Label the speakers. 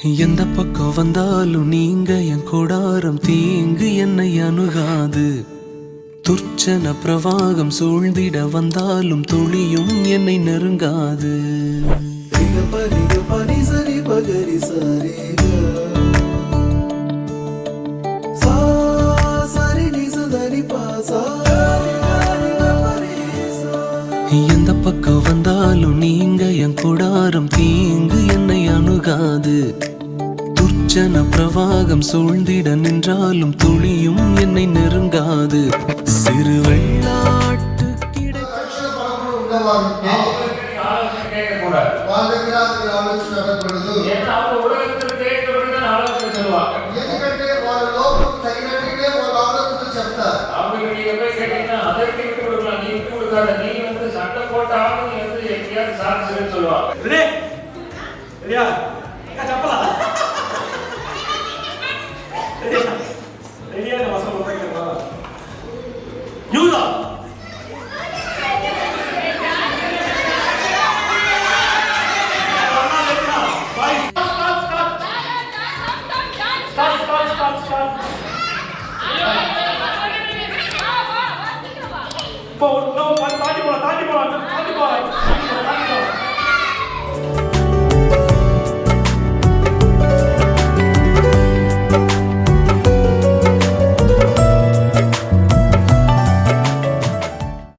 Speaker 1: எந்த பக்கம் வந்தாலும் நீங்க என் கொடாரம் தீங்கு என்னை அணுகாது. துர்ச்சன பிரவாகம் சூழ்ந்திட வந்தாலும் துளியும் என்னை நெருங்காது. எந்த பக்கம் வந்தாலும் நீங்க என் கொடாரம் தீங்கு என்னை அணுகாது. துர்ச்சன பிரவாகம் சூழ்ந்திட நின்றாலும் துளியும் என்னை நெருங்காது. சிறு வெள்ளாட்டு
Speaker 2: ரெடியா நம்ம